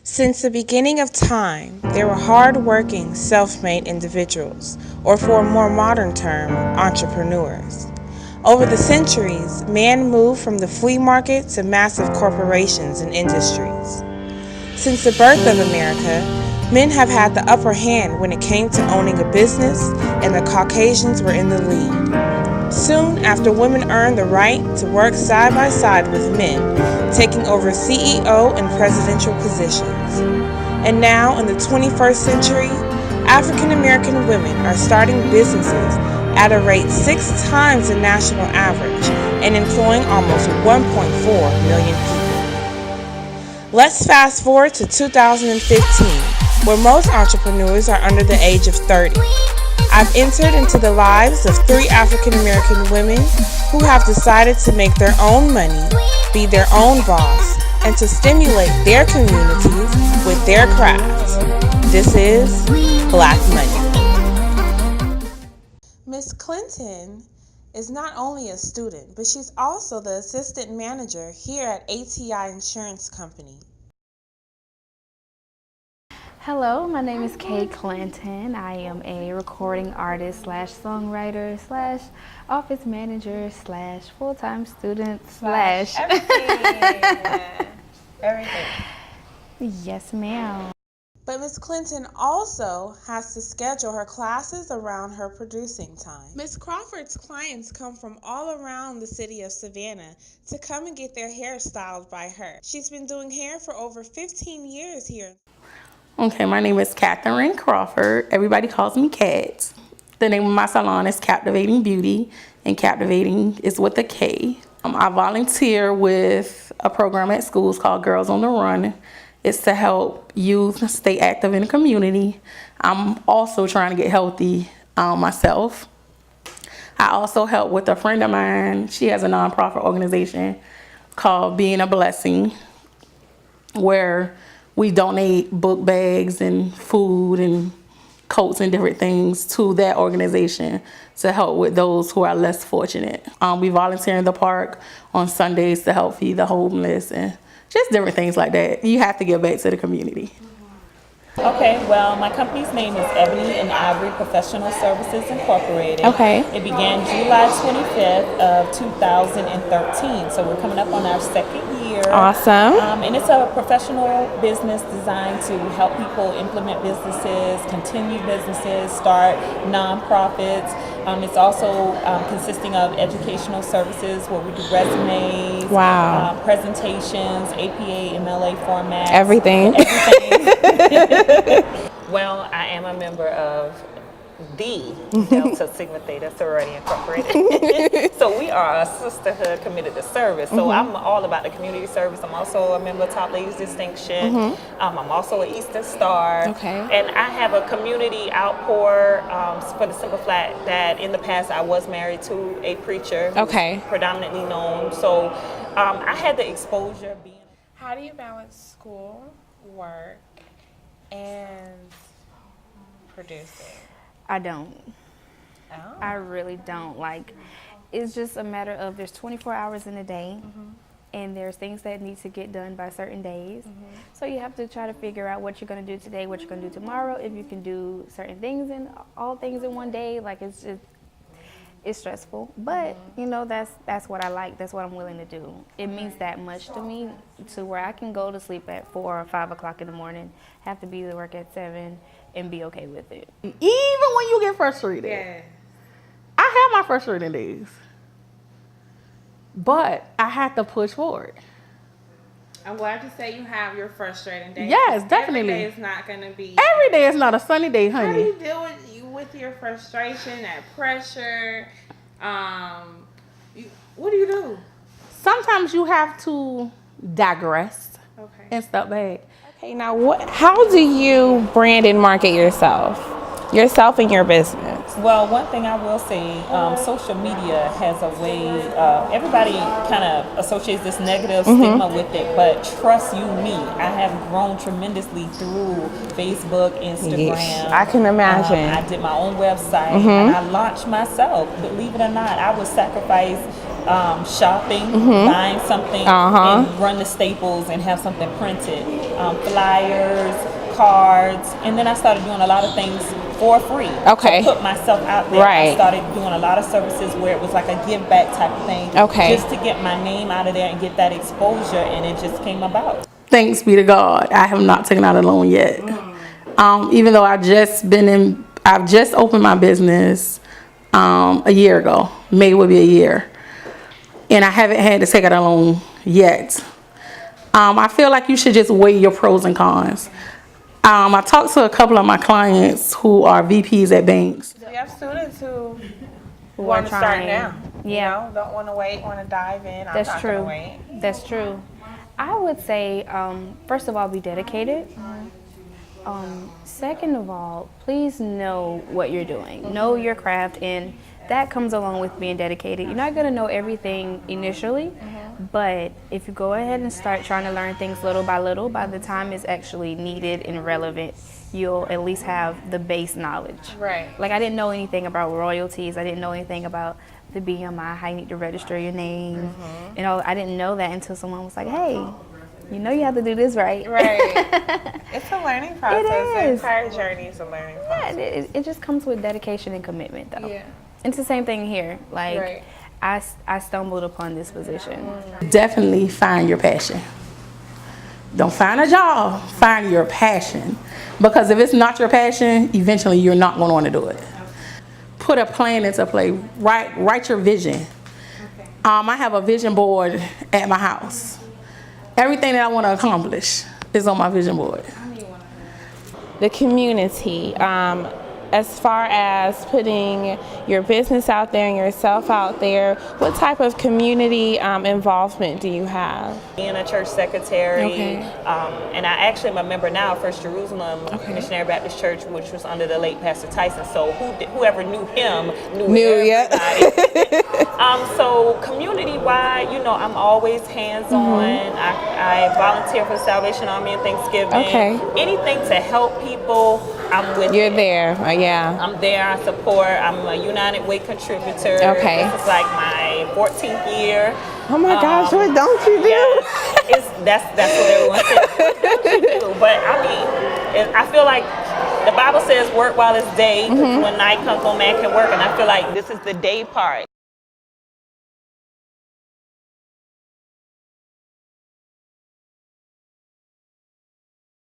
Since the beginning of time, there were hard-working, self-made individuals, or for a more modern term, entrepreneurs. Over the centuries, man moved from the flea market to massive corporations and industries. Since the birth of America, men have had the upper hand when it came to owning a business, and the Caucasians were in the lead. Soon after, women earned the right to work side by side with men, taking over CEO and presidential positions. And now, in the 21st century, African American women are starting businesses at a rate 6 times the national average and employing almost 1.4 million people. Let's fast forward to 2015, where most entrepreneurs are under the age of 30. I've entered into the lives of 3 African American women who have decided to make their own money, be their own boss, and to stimulate their communities with their craft. This is Black Money. Miss Clinton is not only a student, but she's also the assistant manager here at ATI Insurance Company. Hello, my name is Kay Clinton. I am a recording artist slash songwriter slash office manager slash full-time student slash everything. Yes, ma'am. But Miss Clinton also has to schedule her classes around her producing time. Miss Crawford's clients come from all around the city of Savannah to come and get their hair styled by her. She's been doing hair for over 15 years here. Okay, my name is Catherine Crawford. Everybody calls me Cat. The name of my salon is Captivating Beauty, and Captivating is with a K. I volunteer with a program at schools called Girls on the Run. It's to help youth stay active in the community. I'm also trying to get healthy myself. I also help with a friend of mine. She has a nonprofit organization called Being a Blessing, where we donate book bags and food and coats and different things to that organization to help with those who are less fortunate. We volunteer in the park on Sundays to help feed the homeless and just different things like that. You have to give back to the community. Okay, well, my company's name is Ebony and Ivory Professional Services Incorporated. Okay. It began July 25th of 2013, so we're coming up on our second year. Awesome. And it's a professional business designed to help people implement businesses, continue businesses, start nonprofits. It's also consisting of educational services where we do resumes, Wow. presentations, APA, MLA formats. Everything. Well, I am a member of the Delta Sigma Theta Sorority Incorporated. So we are a sisterhood committed to service. So I'm all about the community service. I'm also a member of Top Ladies Distinction. I'm also an Eastern Star. Okay. And I have a community outpour for the simple fact that in the past I was married to a preacher. Who was predominantly known. So I had the exposure being. How do you balance school, work, and producing? I don't. Oh. I really don't. Like, it's just a matter of there's 24 hours in a day, and there's things that need to get done by certain days. So you have to try to figure out what you're going to do today, what you're going to do tomorrow, if you can do certain things and all things in one day. Like, it's stressful, but you know, that's what I like. That's what I'm willing to do. It means that much to me, to where I can go to sleep at 4 or 5 o'clock in the morning, have to be to work at 7, and be okay with it. Even when you get frustrated. Yeah. I have my frustrating days, but I have to push forward. I'm glad to say you have your frustrating days. Yes, definitely. Every day is not going to be. Every day is not a sunny day, How do honey. you deal with your frustration, that pressure? What do you do? Sometimes you have to digress and step back. Okay, now how do you brand and market yourself and your business? Well, one thing I will say, social media has a way, everybody kind of associates this negative stigma with it, but trust you me, I have grown tremendously through Facebook, Instagram. Yes, I can imagine. I did my own website, and I launched myself. Believe it or not, I would sacrifice shopping, buying something, and run the staples and have something printed, flyers, cards, and then I started doing a lot of things for free Okay. to put myself out there. Right. I started doing a lot of services where it was like a give back type of thing, Okay. just to get my name out of there and get that exposure, and it just came about. Thanks be to God, I have not taken out a loan yet. Even though I've just opened my business a year ago. May will be a year. And I haven't had to take out a loan yet. I feel like you should just weigh your pros and cons. I talked to a couple of my clients who are VPs at banks. We have students who Who want are to start trying. now. Yeah. You know, don't want to wait, want to dive in. I'm That's not true. gonna wait. That's true. I would say, first of all, be dedicated. Second of all, please know what you're doing. Know your craft, and that comes along with being dedicated. You're not going to know everything initially, but if you go ahead and start trying to learn things little, by the time it's actually needed and relevant, you'll at least have the base knowledge. Right. Like, I didn't know anything about royalties. I didn't know anything about the BMI, how you need to register your name. And all. I didn't know that until someone was like, hey, you know you have to do this right. Right. It's a learning process. The is. entire journey is a learning process. Yeah, it just comes with dedication and commitment, though. Yeah. It's the same thing here. Like, Right. I stumbled upon this position. Definitely find your passion. Don't find a job, find your passion. Because if it's not your passion, eventually you're not going to want to do it. Put a plan into play. Write your vision. I have a vision board at my house. Everything that I want to accomplish is on my vision board. The community, as far as putting your business out there and yourself out there, what type of community involvement do you have? Being a church secretary, Okay. and I actually am a member now of First Jerusalem Missionary Baptist Church, which was under the late Pastor Tyson. So whoever knew him knew everybody. So community-wide, I'm always hands-on. I volunteer for the Salvation Army and Thanksgiving. Okay. Anything to help people, I'm with You're it. there, yeah. I'm there, I support. I'm a United Way contributor. Okay. This is like my 14th year. Oh my gosh, what don't you do? Yeah, that's what everyone says. What don't you do? But I mean, I feel like the Bible says work while it's day, 'cause when night comes, no man can work. And I feel like this is the day part.